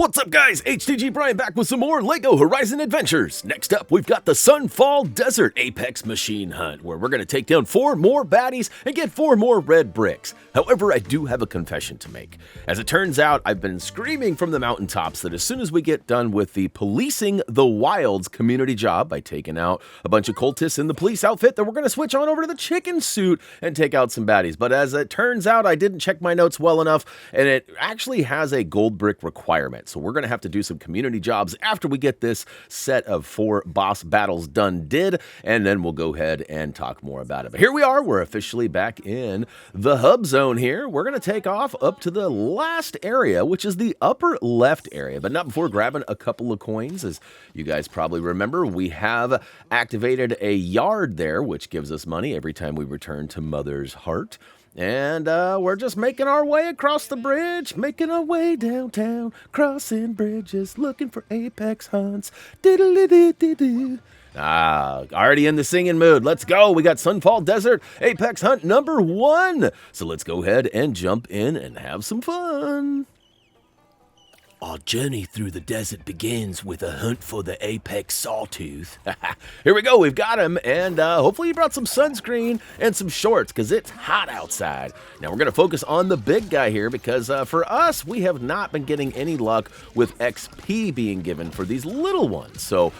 What's up, guys? HTG Brian back with some more LEGO Horizon Adventures. Next up, we've got the Sunfall Desert Apex Machine Hunt, where we're going to take down 4 more baddies and get 4 more red bricks. However, I do have a confession to make. As it turns out, I've been screaming from the mountaintops that as soon as we get done with the Policing the Wilds community job by taking out a bunch of cultists in the police outfit, that we're going to switch on over to the chicken suit and take out some baddies. But as it turns out, I didn't check my notes well enough, and it actually has a gold brick requirement. So we're going to have to do some community jobs after we get this set of 4 boss battles done and then we'll go ahead and talk more about it. But here we are. We're officially back in the hub zone here. We're going to take off up to the last area, which is the upper left area, but not before grabbing a couple of coins. As you guys probably remember, we have activated a yard there, which gives us money every time we return to Mother's Heart. And we're just making our way across the bridge, making our way downtown, crossing bridges, looking for apex hunts. Diddle-dee-dee-dee-dee. Already in the singing mood. Let's go. We got Sunfall Desert Apex Hunt number 1. So let's go ahead and jump in and have some fun. Our journey through the desert begins with a hunt for the apex sawtooth. Here we go, we've got him, and hopefully you brought some sunscreen and some shorts, because it's hot outside. Now we're going to focus on the big guy here, because for us, we have not been getting any luck with XP being given for these little ones. So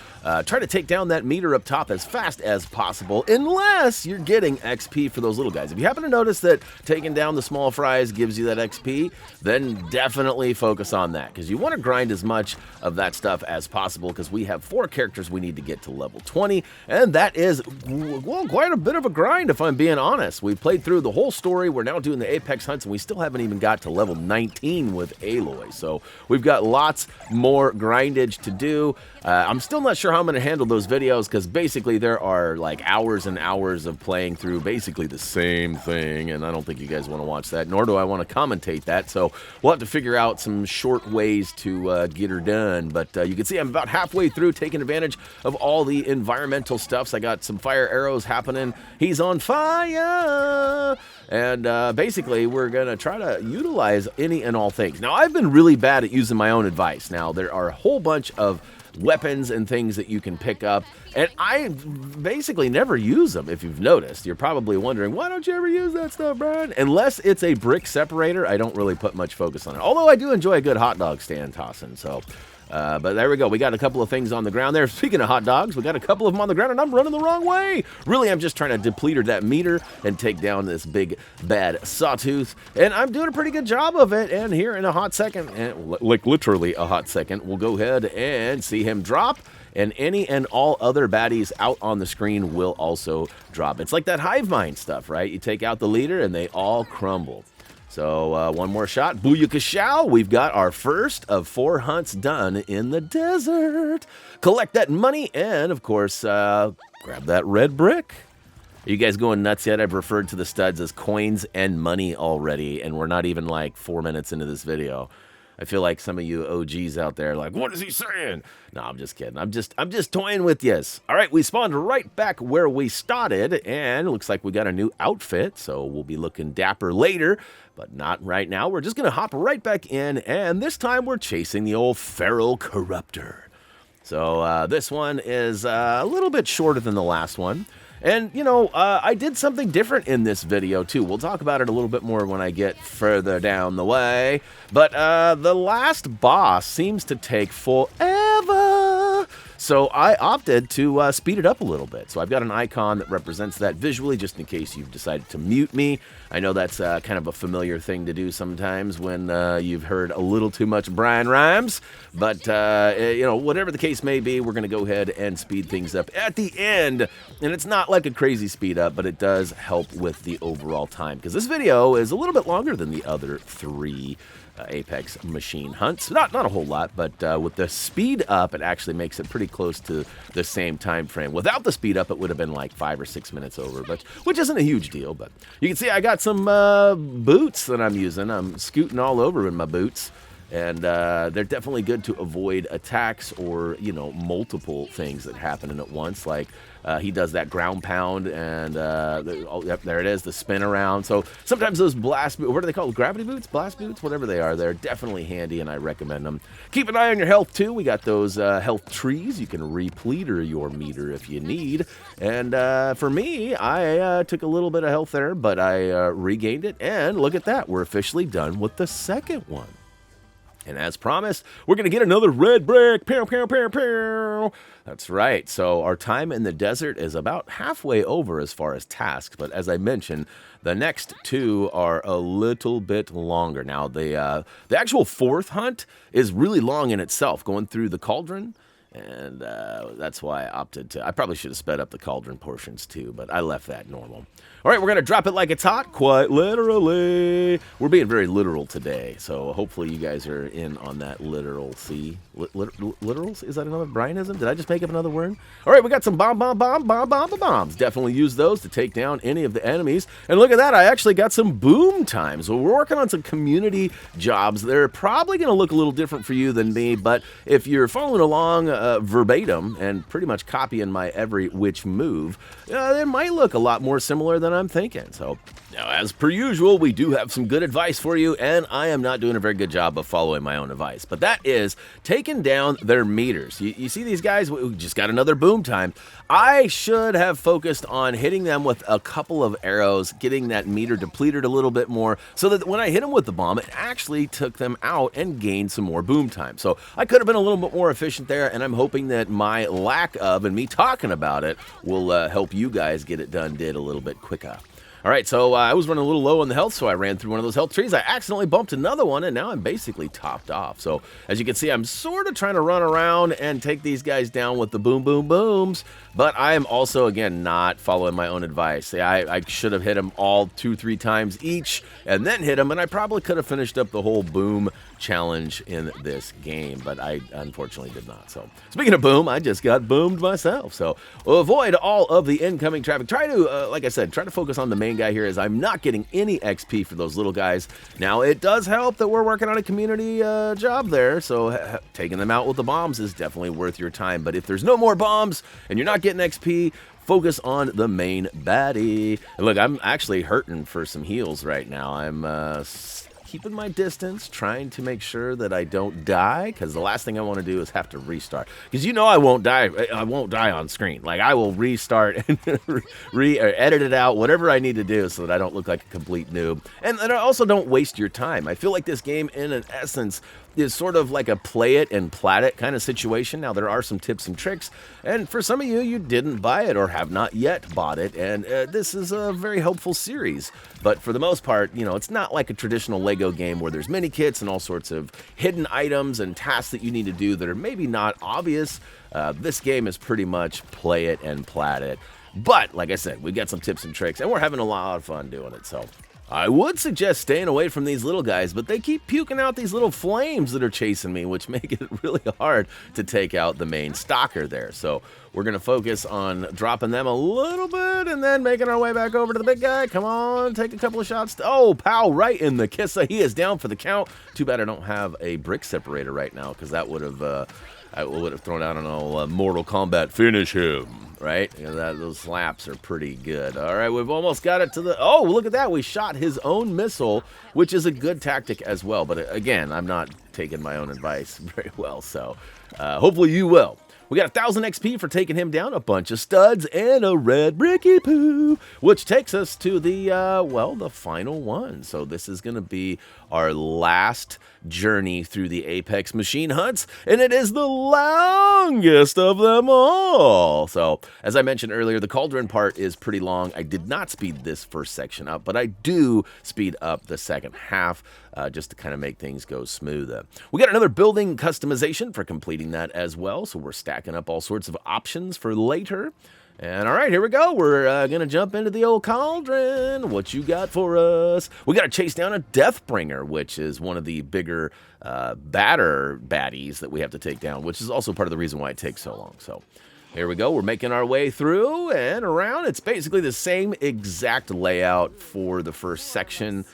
try to take down that meter up top as fast as possible, unless you're getting XP for those little guys. If you happen to notice that taking down the small fries gives you that XP, then definitely focus on that, because you want to grind as much of that stuff as possible, because we have 4 characters we need to get to level 20, and that is, well, quite a bit of a grind, if I'm being honest. We've played through the whole story. We're now doing the Apex hunts, and we still haven't even got to level 19 with Aloy, so we've got lots more grindage to do. I'm still not sure how I'm going to handle those videos, because basically there are like hours and hours of playing through basically the same thing, and I don't think you guys want to watch that, nor do I want to commentate that, so we'll have to figure out some short ways to get her done. But you can see I'm about halfway through, taking advantage of all the environmental stuffs. I got some fire arrows happening. He's on fire! And basically, we're going to try to utilize any and all things. Now, I've been really bad at using my own advice. Now, there are a whole bunch of weapons and things that you can pick up, and I basically never use them. If you've noticed, you're probably wondering, why don't you ever use that stuff, Brian? Unless it's a brick separator, I don't really put much focus on it, although I do enjoy a good hot dog stand tossing. So but there we go. We got a couple of things on the ground there. Speaking of hot dogs, we got a couple of them on the ground, and I'm running the wrong way. Really, I'm just trying to deplete that meter and take down this big, bad sawtooth, and I'm doing a pretty good job of it. And here in a hot second, and like literally a hot second, we'll go ahead and see him drop, and any and all other baddies out on the screen will also drop. It's like that hive mind stuff, right? You take out the leader, and they all crumble. So one more shot. Booyakashow. We've got our first of 4 hunts done in the desert. Collect that money and, of course, grab that red brick. Are you guys going nuts yet? I've referred to the studs as coins and money already, and we're not even like 4 minutes into this video. I feel like some of you OGs out there are like, what is he saying? No, I'm just kidding. I'm just toying with yous. All right, we spawned right back where we started, and it looks like we got a new outfit, so we'll be looking dapper later, but not right now. We're just going to hop right back in, and this time we're chasing the old Feral Corruptor. So this one is a little bit shorter than the last one. And, you know, I did something different in this video, too. We'll talk about it a little bit more when I get further down the way. But the last boss seems to take forever. So I opted to speed it up a little bit. So I've got an icon that represents that visually, just in case you've decided to mute me. I know that's kind of a familiar thing to do sometimes when you've heard a little too much Brian Rhymes. But, you know, whatever the case may be, we're going to go ahead and speed things up at the end. And it's not like a crazy speed up, but it does help with the overall time. Because this video is a little bit longer than the other 3 Apex machine hunts. Not a whole lot, but with the speed up, it actually makes it pretty close to the same time frame. Without the speed up, it would have been like 5 or 6 minutes over, but which isn't a huge deal. But you can see I got some boots that I'm using. I'm scooting all over in my boots. And they're definitely good to avoid attacks or, you know, multiple things that happen at once, like He does that ground pound, and yep, there it is, the spin around. So sometimes those blast boots, what are they called? Gravity boots? Blast boots? Whatever they are, they're definitely handy, and I recommend them. Keep an eye on your health, too. We got those health trees. You can repleter your meter if you need. And for me, I took a little bit of health there, but I regained it. And look at that. We're officially done with the second one. And as promised, we're going to get another red brick. Pew, pew, pew, pew. That's right. So our time in the desert is about halfway over as far as tasks. But as I mentioned, the next two are a little bit longer. Now, the actual fourth hunt is really long in itself, going through the cauldron. And that's why I opted to. I probably should have sped up the cauldron portions too, but I left that normal. All right, we're going to drop it like it's hot, quite literally. We're being very literal today, so hopefully you guys are in on that literalcy. Literals? Is that another Brianism? Did I just make up another word? All right, we got some bombs. Definitely use those to take down any of the enemies. And look at that, I actually got some boom times. So we're working on some community jobs. They're probably going to look a little different for you than me, but if you're following along verbatim and pretty much copying my every which move, it might look a lot more similar than I'm thinking. So now, as per usual, we do have some good advice for you, and I am not doing a very good job of following my own advice, but that is taking down their meters. You see these guys who just got another boom time. I should have focused on hitting them with a couple of arrows, getting that meter depleted a little bit more, so that when I hit them with the bomb, it actually took them out and gained some more boom time. So I could have been a little bit more efficient there, and I'm hoping that my lack of, and me talking about it, will help you guys get it done a little bit quicker. All right, so I was running a little low on the health, so I ran through one of those health trees. I accidentally bumped another one, and now I'm basically topped off. So as you can see, I'm sort of trying to run around and take these guys down with the boom, boom, booms. But I am also, again, not following my own advice. I should have hit them all 2-3 times each and then hit them, and I probably could have finished up the whole boom challenge in this game, but I unfortunately did not. So speaking of boom, I just got boomed myself. So avoid all of the incoming traffic. Try to, like I said, try to focus on the main guy here, as I'm not getting any XP for those little guys. Now, it does help that we're working on a community job there, so taking them out with the bombs is definitely worth your time. But if there's no more bombs and you're not getting XP, focus on the main baddie. And look, I'm actually hurting for some heals right now. I'm keeping my distance, trying to make sure that I don't die, because the last thing I want to do is have to restart. Because you know I won't die. I won't die on screen. Like, I will restart and edit it out, whatever I need to do, so that I don't look like a complete noob. And I also don't waste your time. I feel like this game, in an essence, is sort of like a play it and plat it kind of situation. Now, there are some tips and tricks, and for some of you, you didn't buy it or have not yet bought it, and this is a very helpful series. But for the most part, you know, it's not like a traditional Lego game where there's mini kits and all sorts of hidden items and tasks that you need to do that are maybe not obvious. This game is pretty much play it and plat it. But, like I said, we've got some tips and tricks, and we're having a lot of fun doing it, so I would suggest staying away from these little guys, but they keep puking out these little flames that are chasing me, which make it really hard to take out the main stalker there. So we're going to focus on dropping them a little bit and then making our way back over to the big guy. Come on, take a couple of shots. Oh, pow, right in the kissa. He is down for the count. Too bad I don't have a brick separator right now, because that would have I would have thrown out an old Mortal Kombat finish him. Right? You know, those slaps are pretty good. All right, we've almost got it to the... Oh, look at that. We shot his own missile, which is a good tactic as well. But again, I'm not taking my own advice very well, so hopefully you will. We got 1,000 XP for taking him down, a bunch of studs, and a red bricky poo, which takes us to the, well, the final one. So this is going to be our last journey through the Apex machine hunts, and it is the longest of them all. So, as I mentioned earlier, the cauldron part is pretty long. I did not speed this first section up, but I do speed up the second half, just to kind of make things go smoother. We got another building customization for completing that as well, so we're stacking up all sorts of options for later. And all right, here we go. We're going to jump into the old cauldron. What you got for us? We got to chase down a Deathbringer, which is one of the bigger baddies that we have to take down, which is also part of the reason why it takes so long. So here we go. We're making our way through and around. It's basically the same exact layout for the first section.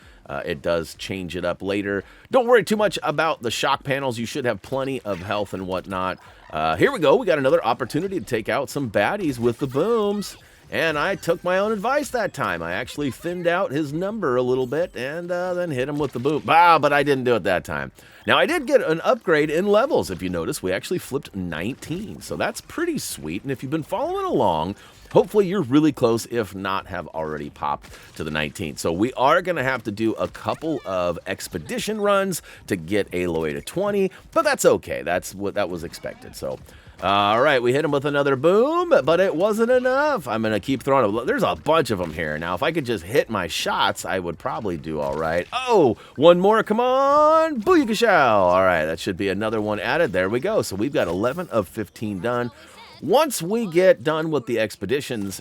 It does change it up later. Don't worry too much about the shock panels. You should have plenty of health and whatnot. Here we go. We got another opportunity to take out some baddies with the booms. And I took my own advice that time. I actually thinned out his number a little bit and then hit him with the boom. But I didn't do it that time. Now, I did get an upgrade in levels. If you notice, we actually flipped 19. So that's pretty sweet. And if you've been following along, hopefully you're really close, if not have already popped to the 19. So we are going to have to do a couple of expedition runs to get Aloy to 20. But that's okay. That was expected. So... all right, we hit him with another boom, but it wasn't enough. I'm going to keep throwing them. There's a bunch of them here. Now, if I could just hit my shots, I would probably do all right. Oh, one more. Come on. Booyakashow. All right, that should be another one added. There we go. So we've got 11 of 15 done. Once we get done with the expeditions,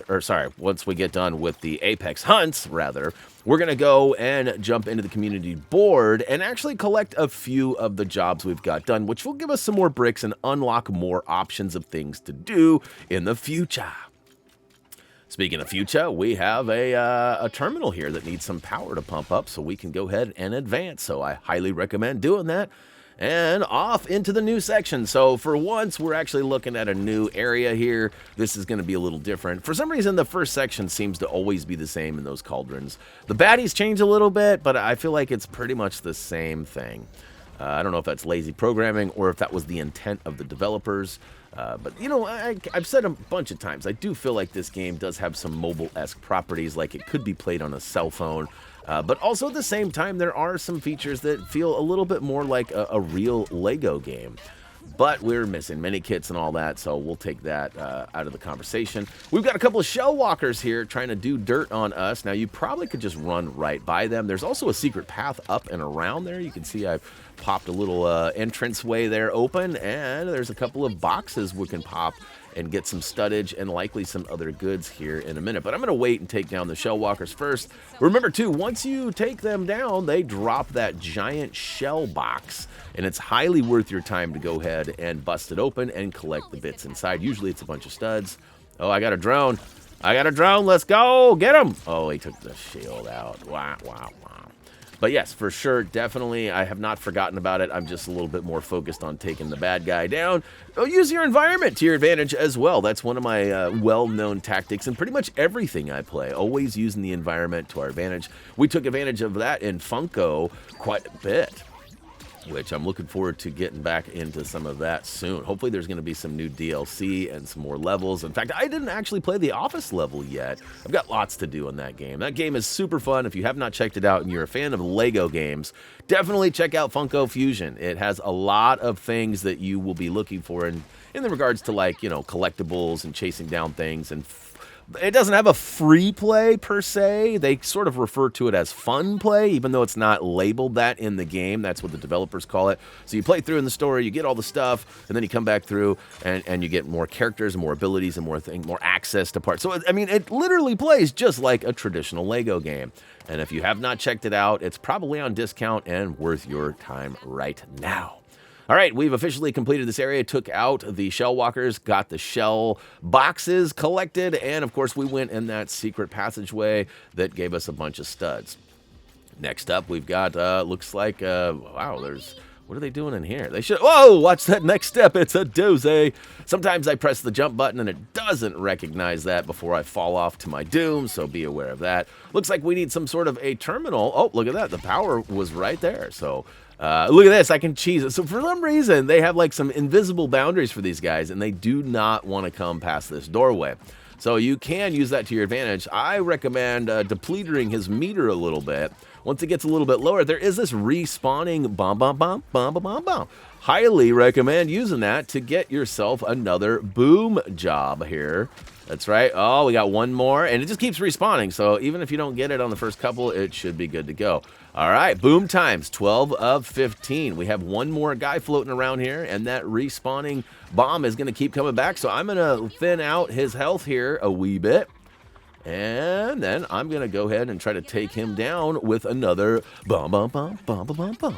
once we get done with the Apex hunts, rather, we're going to go and jump into the community board and actually collect a few of the jobs we've got done, which will give us some more bricks and unlock more options of things to do in the future. Speaking of future, we have a terminal here that needs some power to pump up so we can go ahead and advance. So I highly recommend doing that. And off into the new section. So for once, we're actually looking at a new area here. This is going to be a little different. For some reason, the first section seems to always be the same in those cauldrons. The baddies change a little bit, but I feel like it's pretty much the same thing. I don't know if that's lazy programming or if that was the intent of the developers. But, you know, I've said a bunch of times, I do feel like this game does have some mobile-esque properties, like it could be played on a cell phone. But also at the same time, there are some features that feel a little bit more like a real Lego game. But we're missing mini kits and all that, so we'll take that out of the conversation. We've got a couple of shell walkers here trying to do dirt on us. Now, you probably could just run right by them. There's also a secret path up and around there. You can see I've popped a little entranceway there open, and there's a couple of boxes we can pop and get some studdage and likely some other goods here in a minute. But I'm going to wait and take down the shell walkers first. Remember, too, once you take them down, they drop that giant shell box, and it's highly worth your time to go ahead and bust it open and collect the bits inside. Usually it's a bunch of studs. Oh, I got a drone. I got a drone. Let's go. Get him. Oh, he took the shield out. Wow, wow, wow. But yes, for sure, definitely, I have not forgotten about it. I'm just a little bit more focused on taking the bad guy down. Oh, use your environment to your advantage as well. That's one of my well-known tactics in pretty much everything I play, always using the environment to our advantage. We took advantage of that in Funko quite a bit, which I'm looking forward to getting back into some of that soon. Hopefully there's going to be some new DLC and some more levels. In fact, I didn't actually play the office level yet. I've got lots to do in that game. That game is super fun. If you have not checked it out and you're a fan of Lego games, definitely check out Funko Fusion. It has a lot of things that you will be looking for in the regards to, like, you know, collectibles and chasing down things. And it doesn't have a free play per se. They sort of refer to it as fun play, even though it's not labeled that in the game. That's what the developers call it. So you play through in the story, you get all the stuff, and then you come back through and you get more characters and more abilities and more access to parts. So, I mean, it literally plays just like a traditional Lego game. And if you have not checked it out, it's probably on discount and worth your time right now. All right, we've officially completed this area, took out the shell walkers, got the shell boxes collected, and of course we went in that secret passageway that gave us a bunch of studs. Next up, we've got, looks like, wow, what are they doing in here? They should, whoa, watch that next step, it's a doozy. Sometimes I press the jump button and it doesn't recognize that before I fall off to my doom, so be aware of that. Looks like we need some sort of a terminal. Oh, look at that, the power was right there, so... look at this, I can cheese it. So for some reason, they have like some invisible boundaries for these guys, and they do not want to come past this doorway. So you can use that to your advantage. I recommend depletering his meter a little bit. Once it gets a little bit lower, there is this respawning bomb, bomb, bomb, bomb, bomb, bomb, bomb. Highly recommend using that to get yourself another boom job here. That's right. Oh, we got one more, and it just keeps respawning. So even if you don't get it on the first couple, it should be good to go. All right, boom times, 12 of 15. We have one more guy floating around here, and that respawning bomb is going to keep coming back. So I'm going to thin out his health here a wee bit. And then I'm going to go ahead and try to take him down with another bomb, bomb, bomb, bomb, bomb, bomb, bomb.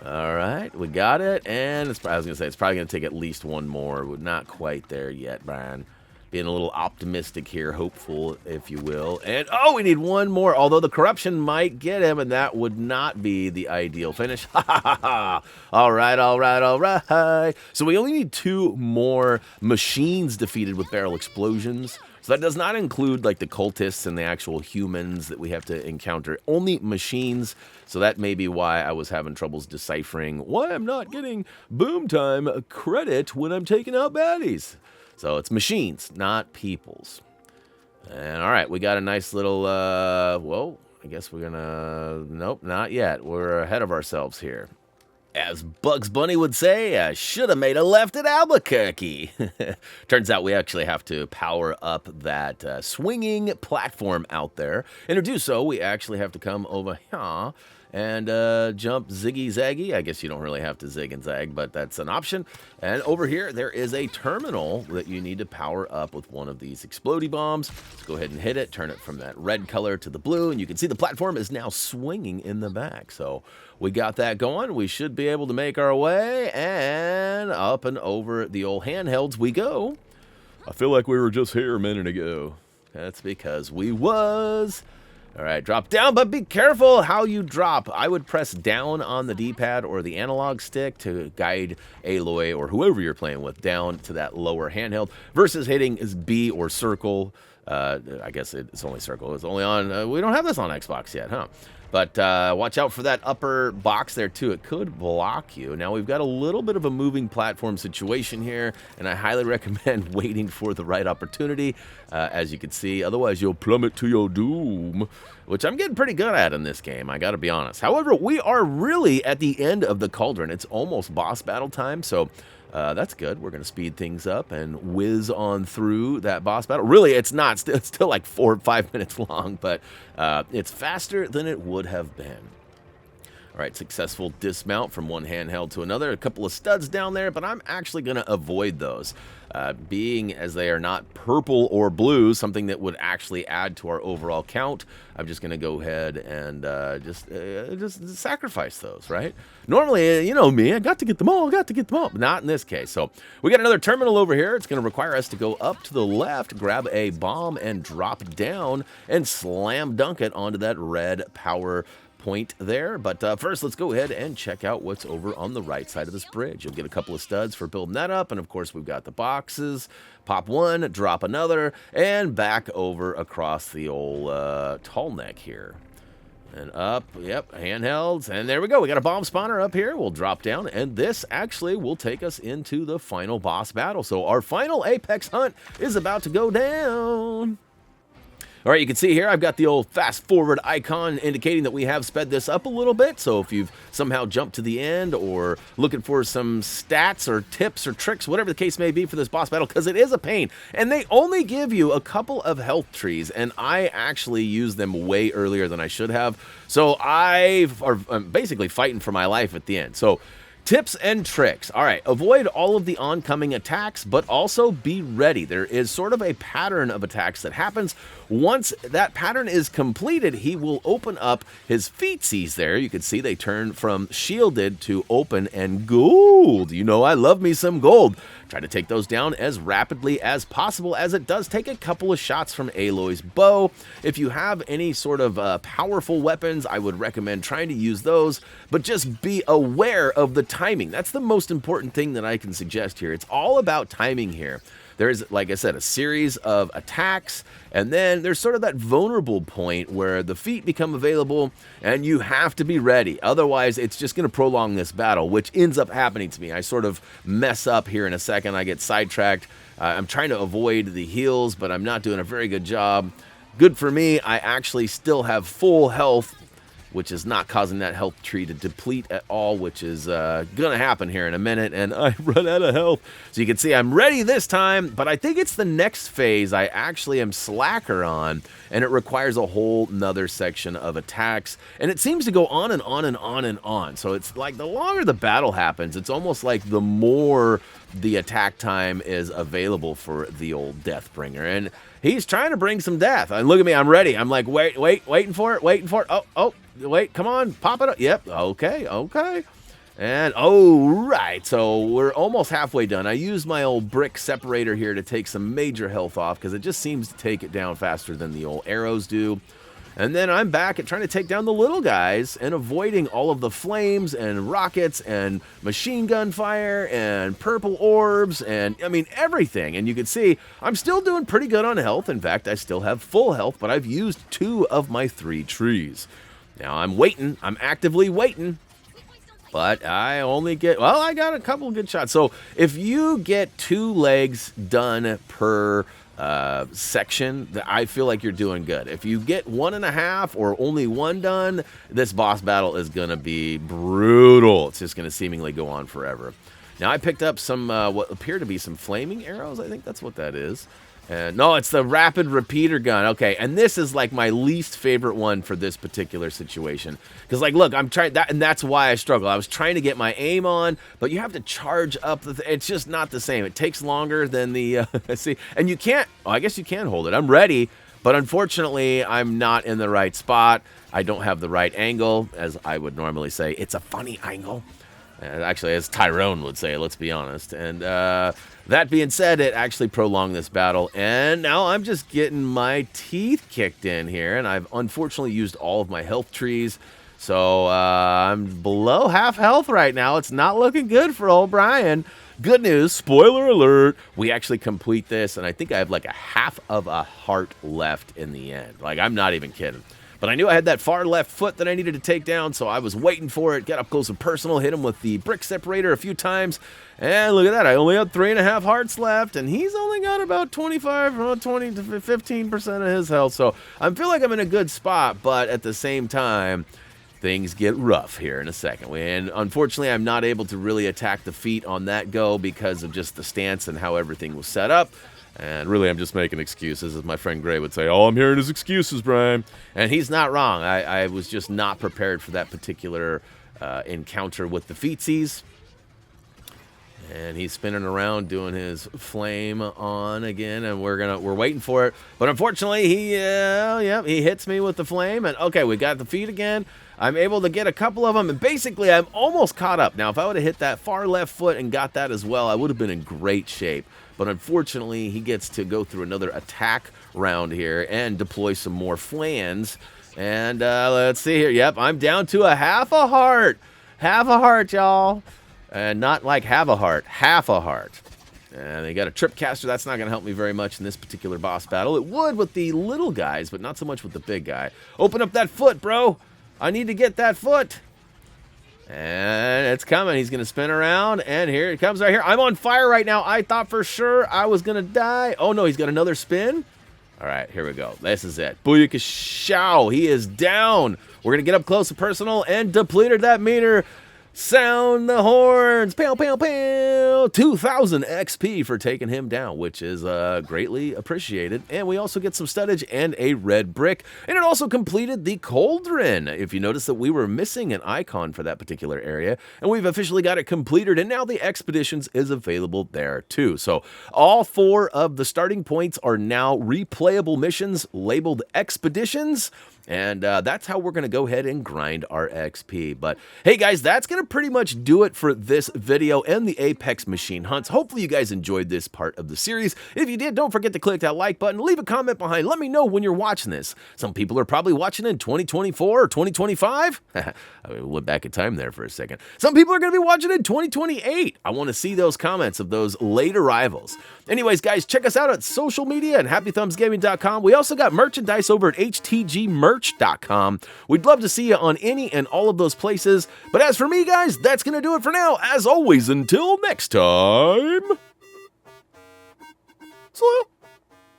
All right, we got it, and I was going to say it's probably going to take at least one more. We're not quite there yet, Brian. being a little optimistic here, hopeful, if you will. And, oh, we need one more, although the corruption might get him, and that would not be the ideal finish. Ha, ha, ha, ha. All right, all right, all right. So we only need 2 more machines defeated with barrel explosions. So that does not include, like, the cultists and the actual humans that we have to encounter. Only machines. So that may be why I was having troubles deciphering why I'm not getting boom time credit when I'm taking out baddies. So it's machines, not peoples. And all right, we got a nice little, whoa, I guess we're gonna, nope, not yet. We're ahead of ourselves here. As Bugs Bunny would say, I should have made a left at Albuquerque. Turns out we actually have to power up that swinging platform out there. And to do so, we actually have to come over here and jump ziggy zaggy. I guess you don't really have to zig and zag, but that's an option. And over here, there is a terminal that you need to power up with one of these explodey bombs. Let's go ahead and hit it, turn it from that red color to the blue, and you can see the platform is now swinging in the back. So we got that going. We should be able to make our way, and up and over the old handhelds we go. I feel like we were just here a minute ago. That's because we was. All right, drop down, but be careful how you drop. I would press down on the D-pad or the analog stick to guide Aloy or whoever you're playing with down to that lower handheld versus hitting B or circle. I guess it's only circle. It's only on, we don't have this on Xbox yet, huh? But watch out for that upper box there, too. It could block you. Now, we've got a little bit of a moving platform situation here, and I highly recommend waiting for the right opportunity, as you can see. Otherwise, you'll plummet to your doom, which I'm getting pretty good at in this game, I got to be honest. However, we are really at the end of the cauldron. It's almost boss battle time, so that's good. We're going to speed things up and whiz on through that boss battle. Really, it's not. It's still like 4 or 5 minutes long, but it's faster than it would have been. All right, successful dismount from one handheld to another. A couple of studs down there, but I'm actually going to avoid those. Being as they are not purple or blue, something that would actually add to our overall count, I'm just going to go ahead and just sacrifice those, right? Normally, you know me, I got to get them all, but not in this case. So we got another terminal over here. It's going to require us to go up to the left, grab a bomb, and drop down and slam dunk it onto that red power point there. But first, let's go ahead and check out what's over on the right side of this bridge. You'll get a couple of studs for building that up, and of course we've got the boxes. Pop one, drop another, and back over across the old tall neck here. And up, yep, handhelds, and there we go. We got a bomb spawner up here. We'll drop down, and this actually will take us into the final boss battle. So our final Apex hunt is about to go down. All right, you can see here I've got the old fast forward icon indicating that we have sped this up a little bit. So if you've somehow jumped to the end or looking for some stats or tips or tricks, whatever the case may be for this boss battle, because it is a pain. And they only give you a couple of health trees, and I actually used them way earlier than I should have. So I'm basically fighting for my life at the end. So tips and tricks. All right, avoid all of the oncoming attacks, but also be ready. There is sort of a pattern of attacks that happens. Once that pattern is completed, he will open up his feetsies there. You can see they turn from shielded to open and gold. You know, I love me some gold. Try to take those down as rapidly as possible, as it does take a couple of shots from Aloy's bow. If you have any sort of powerful weapons, I would recommend trying to use those, but just be aware of the timing. That's the most important thing that I can suggest here. It's all about timing here. There's, like I said, a series of attacks, and then there's sort of that vulnerable point where the feet become available, and you have to be ready. Otherwise, it's just going to prolong this battle, which ends up happening to me. I sort of mess up here in a second. I get sidetracked. I'm trying to avoid the heals, but I'm not doing a very good job. Good for me, I actually still have full health, which is not causing that health tree to deplete at all, which is going to happen here in a minute, and I run out of health. So you can see I'm ready this time, but I think it's the next phase I actually am slacker on, and it requires a whole nother section of attacks, and it seems to go on and on and on and on. So it's like the longer the battle happens, it's almost like the more the attack time is available for the old Deathbringer, and he's trying to bring some death. And look at me, I'm ready. I'm like, waiting for it. Oh, wait, come on, pop it up. Yep, okay. And, oh, right, so we're almost halfway done. I used my old brick separator here to take some major health off because it just seems to take it down faster than the old arrows do. And then I'm back at trying to take down the little guys and avoiding all of the flames and rockets and machine gun fire and purple orbs and, I mean, everything. And you can see I'm still doing pretty good on health. In fact, I still have full health, but I've used 2 of my 3 trees. Now I'm waiting. I'm actively waiting. But I only get, well, I got a couple of good shots. So if you get 2 legs done per section, I feel like you're doing good. If you get 1.5 or only 1 done, this boss battle is going to be brutal. It's just going to seemingly go on forever. Now I picked up some, what appear to be some flaming arrows. I think that's what that is. And no, it's the rapid repeater gun. Okay, and this is like my least favorite one for this particular situation. Because, like, look, I'm trying that, and that's why I struggle. I was trying to get my aim on, but you have to charge up the. It's just not the same. It takes longer than the. See, and you can't. Oh, I guess you can hold it. I'm ready, but unfortunately, I'm not in the right spot. I don't have the right angle, as I would normally say. It's a funny angle. Actually, as Tyrone would say, let's be honest. And that being said, it actually prolonged this battle. And now I'm just getting my teeth kicked in here. And I've unfortunately used all of my health trees. So I'm below half health right now. It's not looking good for old Brian. Good news, spoiler alert, we actually complete this. And I think I have like a half of a heart left in the end. Like, I'm not even kidding. But I knew I had that far left foot that I needed to take down, so I was waiting for it, get up close and personal, hit him with the brick separator a few times, and look at that, I only have 3.5 hearts left, and he's only got about 20 to 15% of his health, so I feel like I'm in a good spot, but at the same time, things get rough here in a second. And unfortunately, I'm not able to really attack the feet on that go because of just the stance and how everything was set up. And really, I'm just making excuses, as my friend Gray would say. All I'm hearing is excuses, Brian. And he's not wrong. I was just not prepared for that particular encounter with the feetsies. And he's spinning around doing his flame on again, and we're waiting for it. But unfortunately, he hits me with the flame. And okay, we got the feet again. I'm able to get a couple of them, and basically, I'm almost caught up. Now, if I would have hit that far left foot and got that as well, I would have been in great shape. But unfortunately, he gets to go through another attack round here and deploy some more flans. And let's see here. Yep, I'm down to a half a heart. Half a heart, y'all. And not like have a heart, half a heart. And they got a trip caster. That's not going to help me very much in this particular boss battle. It would with the little guys, but not so much with the big guy. Open up that foot, bro. I need to get that foot. And it's coming. He's going to spin around, and here it comes right here. I'm on fire right now. I thought for sure I was going to die. Oh, no, he's got another spin. All right, here we go. This is it. Booyakashow. He is down. We're going to get up close and personal and depleted that meter. Sound the horns. Pow, pow, pow. 2,000 XP for taking him down, which is greatly appreciated. And we also get some studdage and a red brick. And it also completed the cauldron. If you notice that we were missing an icon for that particular area, and we've officially got it completed, and now the expeditions is available there too. So all 4 of the starting points are now replayable missions labeled expeditions. And that's how we're going to go ahead and grind our XP. But hey guys, that's going to pretty much do it for this video and the Apex machine hunts. Hopefully you guys enjoyed this part of the series. If you did, don't forget to click that like button, leave a comment behind, let me know when you're watching this. Some people are probably watching in 2024 or 2025. I went back in time there for a second. Some people are going to be watching in 2028. I want to see those comments of those late arrivals. Anyways, guys, check us out at social media at HappyThumbsGaming.com. We also got merchandise over at HTGmerch.com. We'd love to see you on any and all of those places. But as for me, guys, that's going to do it for now. As always, until next time. So